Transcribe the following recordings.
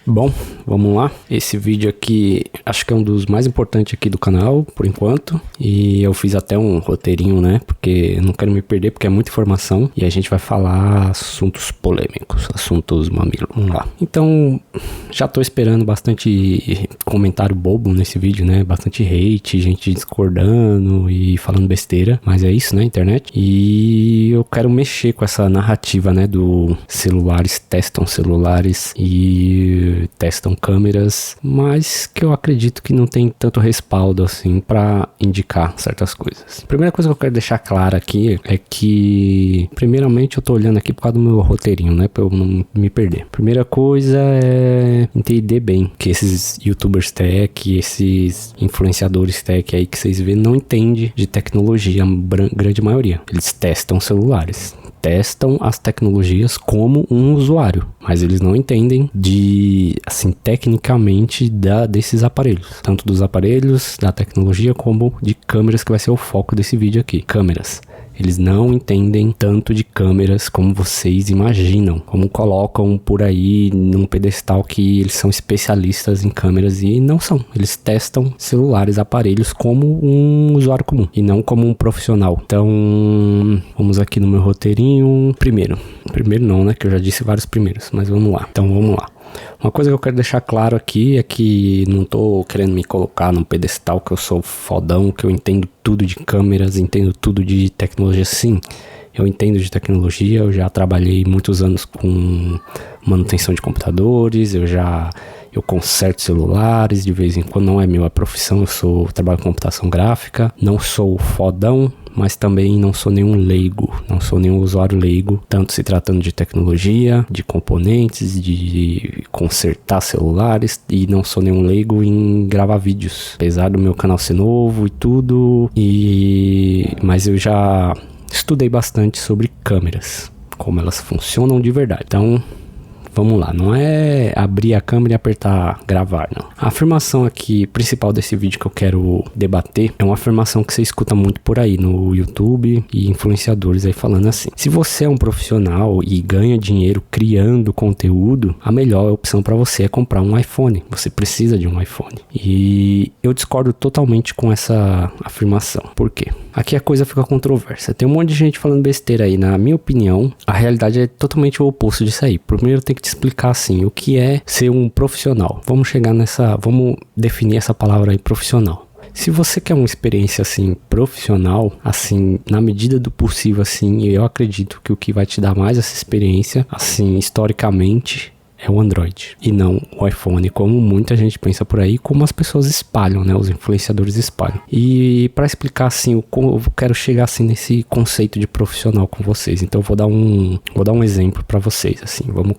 Bom, vamos lá. Esse vídeo aqui acho que é um dos mais importantes aqui do canal, por enquanto. E eu fiz até um roteirinho, né? Porque eu não quero me perder, porque é muita informação. E a gente vai falar assuntos polêmicos, assuntos mamilo. Vamos lá. Então, já tô esperando bastante comentário bobo nesse vídeo, né? Bastante hate, gente discordando e falando besteira. Mas é isso, né? Internet. E eu quero mexer com essa narrativa, né? Do celulares testam celulares e testam câmeras, mas que eu acredito que não tem tanto respaldo assim pra indicar certas coisas. Primeira coisa que eu quero deixar clara aqui é que, primeiramente, eu tô olhando aqui por causa do meu roteirinho, né, pra eu não me perder. Primeira coisa é entender bem que esses youtubers tech, esses influenciadores tech aí que vocês vê, não entendem de tecnologia, a grande maioria. Eles testam celulares, testam as tecnologias como um usuário, mas eles não entendem de, assim, tecnicamente desses aparelhos, tanto dos aparelhos, da tecnologia, como de câmeras, que vai ser o foco desse vídeo aqui. Câmeras. Eles não entendem tanto de câmeras como vocês imaginam, como colocam por aí num pedestal que eles são especialistas em câmeras, e não são. Eles testam celulares, aparelhos como um usuário comum e não como um profissional. Então, vamos aqui no meu roteirinho. Primeiro não, né, que eu já disse vários primeiros, mas vamos lá. Então, vamos lá. Uma coisa que eu quero deixar claro aqui é que não tô querendo me colocar num pedestal que eu sou fodão, que eu entendo tudo de câmeras, entendo tudo de tecnologia. Sim, eu entendo de tecnologia, eu já trabalhei muitos anos com manutenção de computadores, eu conserto celulares, de vez em quando, não é minha profissão, eu trabalho com computação gráfica, não sou fodão, mas também não sou nenhum leigo, não sou nenhum usuário leigo, tanto se tratando de tecnologia, de componentes, de consertar celulares, e não sou nenhum leigo em gravar vídeos, apesar do meu canal ser novo e tudo, mas eu já estudei bastante sobre câmeras, como elas funcionam de verdade. Então, vamos lá, não é abrir a câmera e apertar gravar, não. A afirmação aqui principal desse vídeo que eu quero debater é uma afirmação que você escuta muito por aí no YouTube e influenciadores aí falando assim: se você é um profissional e ganha dinheiro criando conteúdo, a melhor opção para você é comprar um iPhone. Você precisa de um iPhone. E eu discordo totalmente com essa afirmação. Por quê? Aqui a coisa fica controversa. Tem um monte de gente falando besteira aí. Na minha opinião, a realidade é totalmente o oposto disso aí. Primeiro eu tenho que te explicar assim, o que é ser um profissional. Vamos definir essa palavra aí, profissional. Se você quer uma experiência assim profissional, assim, na medida do possível, assim, eu acredito que o que vai te dar mais essa experiência, assim, historicamente, é o Android e não o iPhone, como muita gente pensa por aí, como as pessoas espalham, né? Os influenciadores espalham. E para explicar assim, eu quero chegar assim nesse conceito de profissional com vocês. Então eu vou dar um exemplo para vocês, assim. Vamos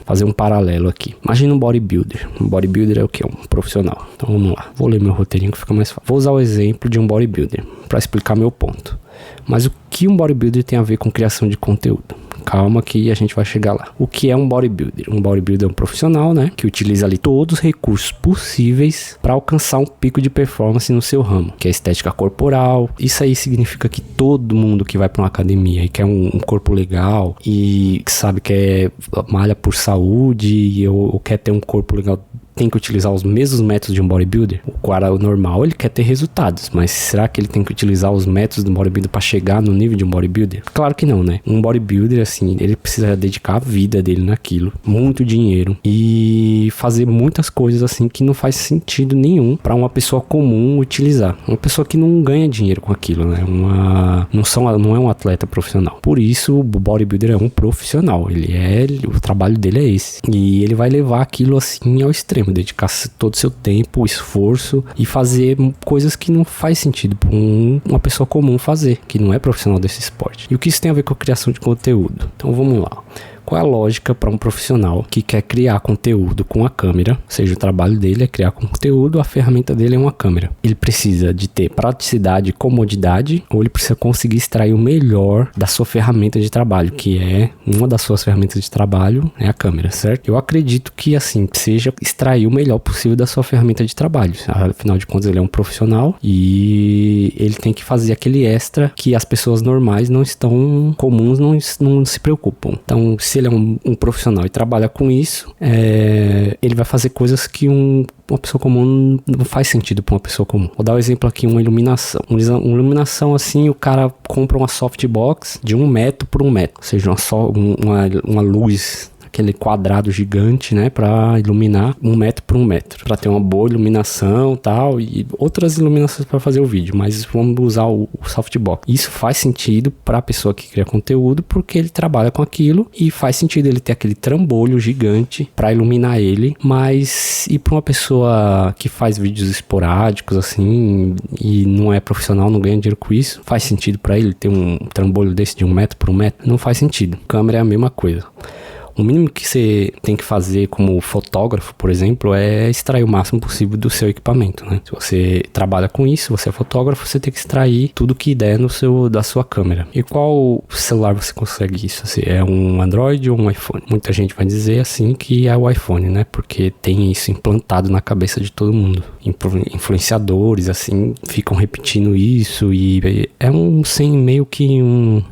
fazer um paralelo aqui. Imagina um bodybuilder. Um bodybuilder é o que? Um profissional. Então vamos lá. Vou ler meu roteirinho que fica mais fácil. Vou usar o exemplo de um bodybuilder para explicar meu ponto. Mas o que um bodybuilder tem a ver com criação de conteúdo? Calma que a gente vai chegar lá. O que é um bodybuilder? Um bodybuilder é um profissional, né, que utiliza ali todos os recursos possíveis para alcançar um pico de performance no seu ramo, que é a estética corporal. Isso aí significa que todo mundo que vai para uma academia e quer um corpo legal e sabe que malha por saúde ou quer ter um corpo legal, tem que utilizar os mesmos métodos de um bodybuilder. O cara normal, ele quer ter resultados, mas será que ele tem que utilizar os métodos do bodybuilder para chegar no nível de um bodybuilder? Claro que não, né? Um bodybuilder, assim, ele precisa dedicar a vida dele naquilo, muito dinheiro, e fazer muitas coisas, assim, que não faz sentido nenhum para uma pessoa comum utilizar. Uma pessoa que não ganha dinheiro com aquilo, né? Não é um atleta profissional. Por isso, o bodybuilder é um profissional. O trabalho dele é esse. E ele vai levar aquilo, assim, ao extremo. Dedicar todo o seu tempo, esforço e fazer coisas que não faz sentido para uma pessoa comum fazer, que não é profissional desse esporte. E o que isso tem a ver com a criação de conteúdo? Então vamos lá. Qual é a lógica para um profissional que quer criar conteúdo com a câmera? Ou seja, o trabalho dele é criar conteúdo, a ferramenta dele é uma câmera. Ele precisa de ter praticidade e comodidade, ou ele precisa conseguir extrair o melhor da sua ferramenta de trabalho, que é uma das suas ferramentas de trabalho, é a câmera, certo? Eu acredito que, assim, seja extrair o melhor possível da sua ferramenta de trabalho. Afinal de contas, ele é um profissional e ele tem que fazer aquele extra que as pessoas normais comuns não se preocupam. Então, se ele é um profissional e trabalha com isso, ele ele vai fazer coisas que uma pessoa comum não faz sentido pra uma pessoa comum. Vou dar um exemplo aqui, uma iluminação. Uma iluminação assim, o cara compra uma softbox de 1 metro por 1 metro. Ou seja, uma luz, aquele quadrado gigante, né, para iluminar 1 metro por 1 metro, para ter uma boa iluminação, tal, e outras iluminações para fazer o vídeo, mas vamos usar o softbox. Isso faz sentido para a pessoa que cria conteúdo, porque ele trabalha com aquilo e faz sentido ele ter aquele trambolho gigante para iluminar ele, mas e para uma pessoa que faz vídeos esporádicos assim e não é profissional, não ganha dinheiro com isso, faz sentido para ele ter um trambolho desse de 1 metro por 1 metro? Não faz sentido. Câmera é a mesma coisa. O mínimo que você tem que fazer como fotógrafo, por exemplo, é extrair o máximo possível do seu equipamento, né? Se você trabalha com isso, você é fotógrafo, você tem que extrair tudo que der da sua câmera. E qual celular você consegue isso? Assim, é um Android ou um iPhone? Muita gente vai dizer assim que é o iPhone, né? Porque tem isso implantado na cabeça de todo mundo. Influenciadores, assim, ficam repetindo isso e é meio que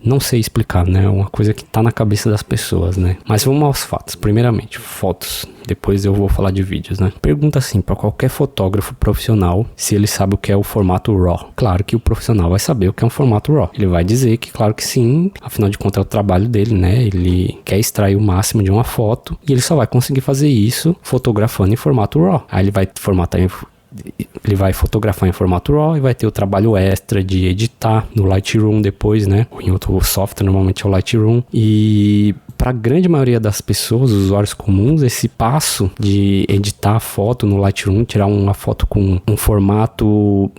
não sei explicar, né? Uma coisa que tá na cabeça das pessoas, né? Mas vamos aos fatos. Primeiramente, fotos. Depois eu vou falar de vídeos, né? Pergunta assim para qualquer fotógrafo profissional se ele sabe o que é o formato RAW. Claro que o profissional vai saber o que é um formato RAW. Ele vai dizer que claro que sim, afinal de contas é o trabalho dele, né? Ele quer extrair o máximo de uma foto e ele só vai conseguir fazer isso fotografando em formato RAW. Aí ele vai fotografar em formato RAW e vai ter o trabalho extra de editar no Lightroom depois, né? Ou em outro software, normalmente é o Lightroom. E para a grande maioria das pessoas, os usuários comuns, esse passo de editar a foto no Lightroom, tirar uma foto com um formato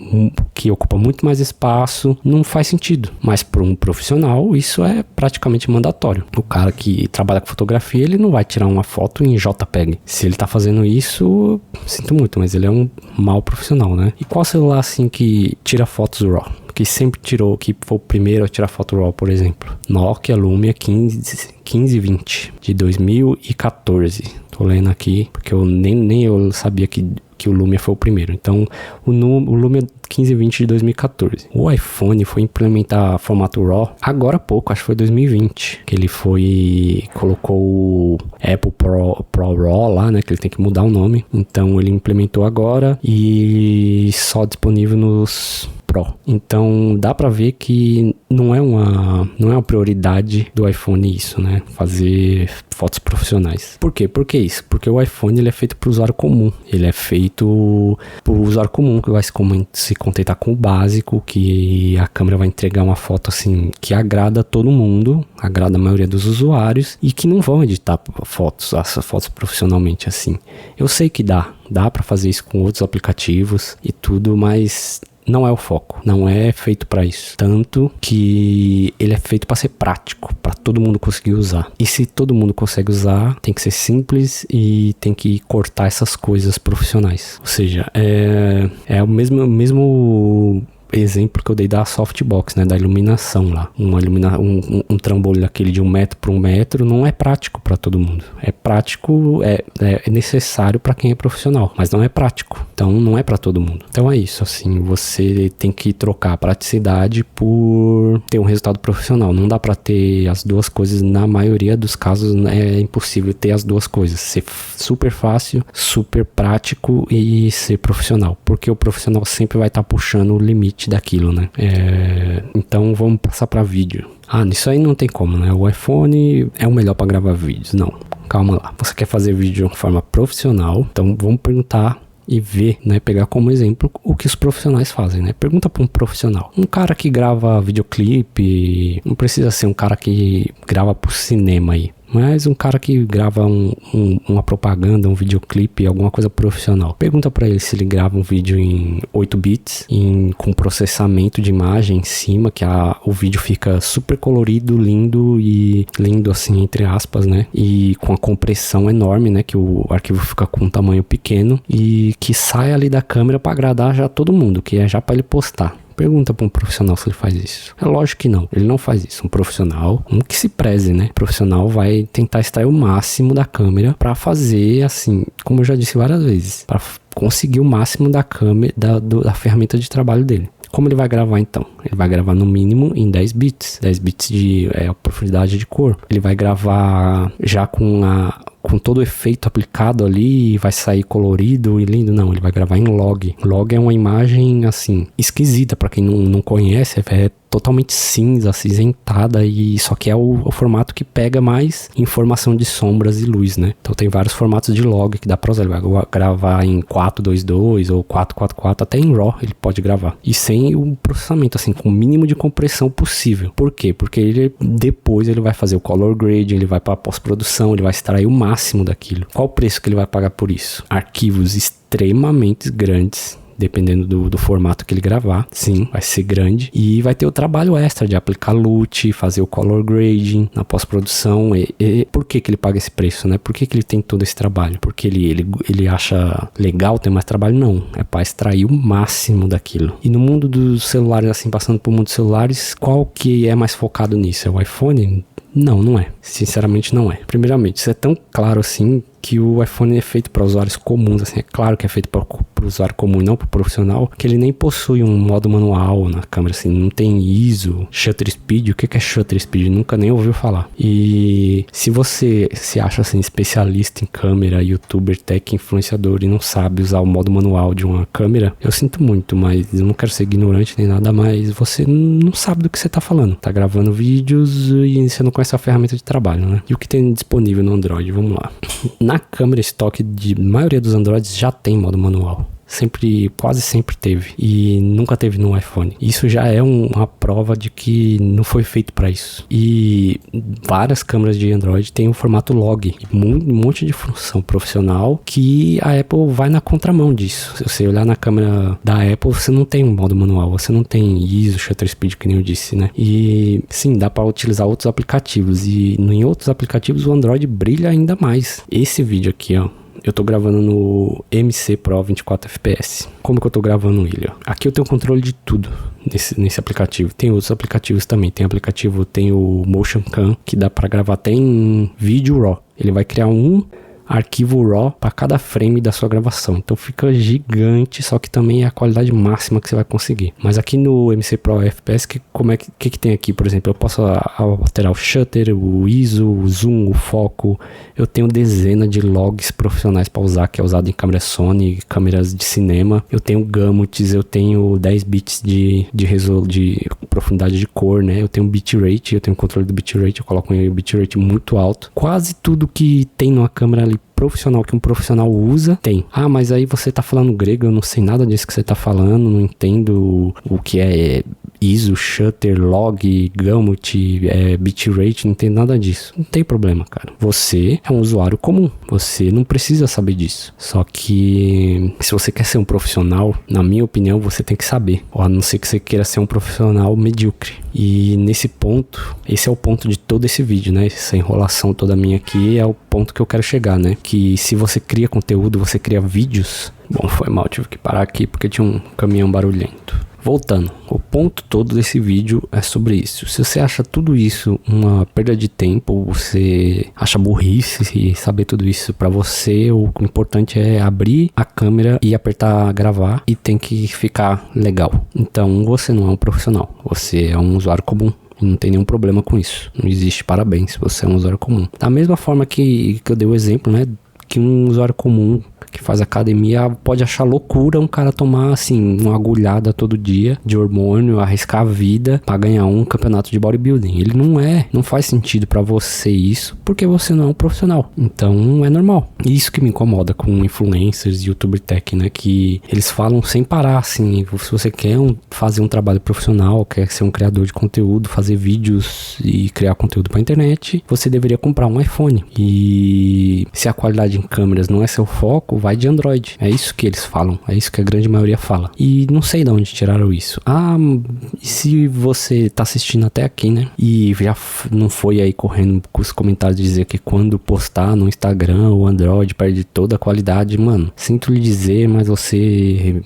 que ocupa muito mais espaço, não faz sentido. Mas para um profissional, isso é praticamente mandatório. O cara que trabalha com fotografia, ele não vai tirar uma foto em JPEG. Se ele tá fazendo isso, sinto muito, mas ele é um mau profissional, né? E qual celular assim que tira fotos RAW? Que sempre tirou, que foi o primeiro a tirar foto RAW, por exemplo? Nokia Lumia 1520 de 2014. Tô lendo aqui porque eu nem eu sabia que o Lumia foi o primeiro. Então o Lumia 1520 de 2014. O iPhone foi implementar formato RAW agora há pouco, acho que foi 2020, que ele colocou o Apple Pro RAW lá, né, que ele tem que mudar o nome. Então ele implementou agora e só disponível nos Pro. Então dá pra ver que não é uma prioridade do iPhone isso, né? Fazer fotos profissionais. Por quê? Por que isso? Porque o iPhone ele é feito para o usuário comum. Ele é feito para o usuário comum que vai se contentar com o básico, que a câmera vai entregar uma foto assim que agrada todo mundo, agrada a maioria dos usuários e que não vão editar essas fotos profissionalmente assim. Eu sei que dá para fazer isso com outros aplicativos e tudo, mas não é o foco, não é feito para isso. Tanto que ele é feito para ser prático, para todo mundo conseguir usar. E se todo mundo consegue usar, tem que ser simples e tem que cortar essas coisas profissionais. Ou seja, é o mesmo exemplo que eu dei da softbox, né, da iluminação lá. Um trambolho daquele de 1 metro por 1 metro não é prático para todo mundo. É prático, é necessário para quem é profissional, mas não é prático. Então não é para todo mundo. Então é isso, assim, você tem que trocar a praticidade por ter um resultado profissional. Não dá para ter as duas coisas, na maioria dos casos é impossível ter as duas coisas. Ser super fácil, super prático e ser profissional, porque o profissional sempre vai estar puxando o limite daquilo, né? Então vamos passar para vídeo. Nisso aí não tem como, né? O iPhone é o melhor para gravar vídeos. Não, calma lá. Você quer fazer vídeo de uma forma profissional, então vamos perguntar e ver, né? Pegar como exemplo o que os profissionais fazem, né? Pergunta para um profissional. Um cara que grava videoclipe, não precisa ser um cara que grava pro cinema aí, mas um cara que grava uma propaganda, um videoclipe, alguma coisa profissional. Pergunta pra ele se ele grava um vídeo em 8 bits, com processamento de imagem em cima, que o vídeo fica super colorido, lindo assim, entre aspas, né? E com a compressão enorme, né? Que o arquivo fica com um tamanho pequeno e que sai ali da câmera pra agradar já todo mundo, que é já pra ele postar. Pergunta para um profissional se ele faz isso. É lógico que não, ele não faz isso. Um profissional, que se preze, né? O profissional vai tentar extrair o máximo da câmera para fazer, assim, como eu já disse várias vezes, para conseguir o máximo da câmera, da ferramenta de trabalho dele. Como ele vai gravar então? Ele vai gravar no mínimo em 10 bits. 10 bits de profundidade de cor. Ele vai gravar já com com todo o efeito aplicado ali, vai sair colorido e lindo. Não, ele vai gravar em log. Log é uma imagem, assim, esquisita pra quem não conhece, é totalmente cinza, acinzentada, e só que é o formato que pega mais informação de sombras e luz, né? Então tem vários formatos de log que dá pra usar. Ele vai gravar em 422 ou 444, até em RAW ele pode gravar. E sem o processamento, assim, com o mínimo de compressão possível. Por quê? Porque depois ele vai fazer o color grading, ele vai pra pós-produção, ele vai extrair o máximo daquilo. Qual o preço que ele vai pagar por isso? Arquivos extremamente grandes, dependendo do formato que ele gravar, sim, vai ser grande, e vai ter o trabalho extra de aplicar LUT, fazer o color grading na pós-produção. E por que ele paga esse preço, né? Por que ele tem todo esse trabalho? Porque ele acha legal ter mais trabalho? Não, é para extrair o máximo daquilo. E no mundo dos celulares, assim, passando pro mundo dos celulares, qual que é mais focado nisso? É o iPhone? Não é. Sinceramente não é. Primeiramente, isso é tão claro assim que o iPhone é feito para usuários comuns, assim, é claro que é feito para o usuário comum, não para o profissional, que ele nem possui um modo manual na câmera, assim, não tem ISO, shutter speed. O que é shutter speed? Nunca nem ouviu falar. E se você se acha, assim, especialista em câmera, youtuber, tech, influenciador, e não sabe usar o modo manual de uma câmera, eu sinto muito, mas eu não quero ser ignorante nem nada, mas você não sabe do que você tá falando. Tá gravando vídeos e você não conhece a ferramenta de trabalho, né? E o que tem disponível no Android? Vamos lá. Na câmera estoque de maioria dos Androids já tem modo manual. Quase sempre teve. E nunca teve no iPhone. Isso já é uma prova de que não foi feito para isso. E várias câmeras de Android têm o formato log. Um monte de função profissional que a Apple vai na contramão disso. Se você olhar na câmera da Apple, você não tem um modo manual. Você não tem ISO, shutter speed, que nem eu disse, né? E sim, dá para utilizar outros aplicativos. E em outros aplicativos o Android brilha ainda mais. Esse vídeo aqui, ó, eu tô gravando no MC Pro 24 FPS. Como que eu tô gravando ele, ó? Aqui eu tenho controle de tudo nesse aplicativo. Tem outros aplicativos também. Tem o Motion Cam, que dá pra gravar até em vídeo RAW. Ele vai criar um arquivo RAW para cada frame da sua gravação, então fica gigante, só que também é a qualidade máxima que você vai conseguir. Mas aqui no MC Pro FPS, que tem aqui, por exemplo, eu posso alterar o shutter, o ISO, o zoom, o foco. Eu tenho dezenas de logs profissionais para usar, que é usado em câmeras Sony, câmeras de cinema. Eu tenho gamuts, eu tenho 10 bits de profundidade de cor, né? Eu tenho bitrate, eu tenho controle do bitrate, eu coloco um bitrate muito alto. Quase tudo que tem numa câmera ali profissional, que um profissional usa, tem. Ah, mas aí você tá falando grego, eu não sei nada disso que você tá falando, não entendo o que é ISO, shutter, log, gamut, bitrate, não entendo nada disso. Não tem problema, cara. Você é um usuário comum, você não precisa saber disso. Só que se você quer ser um profissional, na minha opinião, você tem que saber. Ou a não ser que você queira ser um profissional medíocre. E nesse ponto, esse é o ponto de todo esse vídeo, né? Essa enrolação toda minha aqui é o ponto que eu quero chegar, né? Que se você cria conteúdo, você cria vídeos. Bom, foi mal, tive que parar aqui porque tinha um caminhão barulhento. Voltando, o ponto todo desse vídeo é sobre isso. Se você acha tudo isso uma perda de tempo, você acha burrice e saber tudo isso pra você, o importante é abrir a câmera e apertar gravar e tem que ficar legal. Então você não é um profissional, você é um usuário comum. Não tem nenhum problema com isso. Não existe parabéns, você é um usuário comum. Da mesma forma que eu dei o exemplo, né? Que um usuário comum que faz academia pode achar loucura um cara tomar, assim, uma agulhada todo dia de hormônio, arriscar a vida pra ganhar um campeonato de bodybuilding. Ele não faz sentido pra você isso, porque você não é um profissional. Então, é normal. E isso que me incomoda com influencers e youtuber tech, né? Que eles falam sem parar, assim, se você quer fazer um trabalho profissional, quer ser um criador de conteúdo, fazer vídeos e criar conteúdo pra internet, você deveria comprar um iPhone. E se a qualidade em câmeras não é seu foco, vai de Android. É isso que eles falam. É isso que a grande maioria fala. E não sei de onde tiraram isso. Ah, e se você tá assistindo até aqui, né? E já não foi aí correndo com os comentários dizer que quando postar no Instagram o Android perde toda a qualidade. Mano, sinto lhe dizer, mas você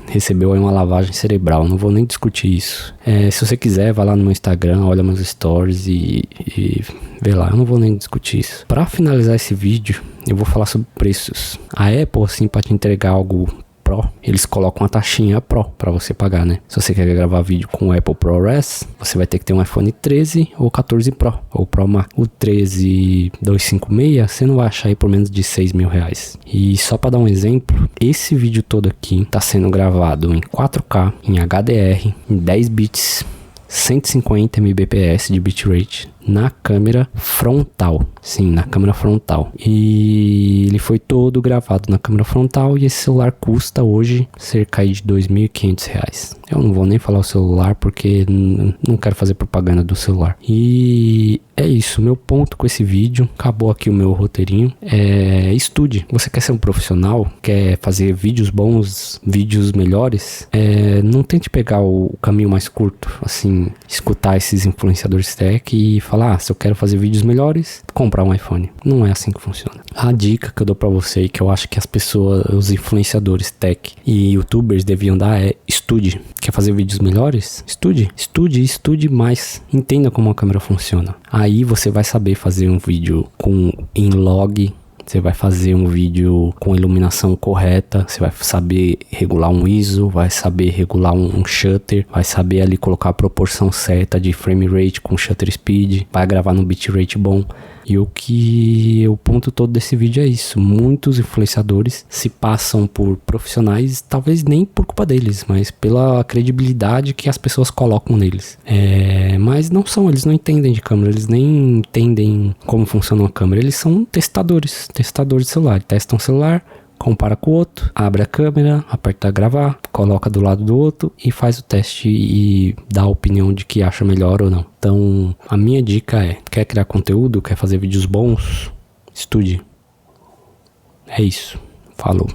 recebeu aí uma lavagem cerebral. Não vou nem discutir isso. Se você quiser, vai lá no meu Instagram, olha meus stories e vê lá. Eu não vou nem discutir isso. Pra finalizar esse vídeo, eu vou falar sobre preços. A Apple, assim, para te entregar algo Pro, eles colocam a taxinha Pro pra você pagar, né? Se você quer gravar vídeo com o Apple ProRes, você vai ter que ter um iPhone 13 ou 14 Pro, ou Pro Max. O 13 256, você não vai achar aí por menos de R$6.000. E só pra dar um exemplo, esse vídeo todo aqui tá sendo gravado em 4K, em HDR, em 10 bits, 150 mbps de bitrate na câmera frontal. Sim, na câmera frontal. E ele foi todo gravado na câmera frontal e esse celular custa hoje cerca de R$2.500. Eu não vou nem falar o celular porque não quero fazer propaganda do celular. E é isso, meu ponto com esse vídeo. Acabou aqui o meu roteirinho. Estude. Você quer ser um profissional? Quer fazer vídeos bons, vídeos melhores? Não tente pegar o caminho mais curto, assim, escutar esses influenciadores tech e falar, se eu quero fazer vídeos melhores, comprar um iPhone. Não é assim que funciona. A dica que eu dou pra você e que eu acho que as pessoas, os influenciadores tech e youtubers deviam dar é estude. Quer fazer vídeos melhores? Estude mais. Entenda como a câmera funciona. Aí você vai saber fazer um vídeo em log. Você vai fazer um vídeo com iluminação correta, você vai saber regular um ISO, vai saber regular um shutter, vai saber ali colocar a proporção certa de frame rate com shutter speed, vai gravar no bitrate bom. E o ponto todo desse vídeo é isso. Muitos influenciadores se passam por profissionais, talvez nem por culpa deles, mas pela credibilidade que as pessoas colocam neles. Mas não são, eles não entendem de câmera, eles nem entendem como funciona uma câmera. Eles são testadores de celular. Testam o celular, compara com o outro, abre a câmera, aperta gravar, coloca do lado do outro e faz o teste e dá a opinião de que acha melhor ou não. Então, a minha dica é, quer criar conteúdo, quer fazer vídeos bons? Estude. É isso. Falou.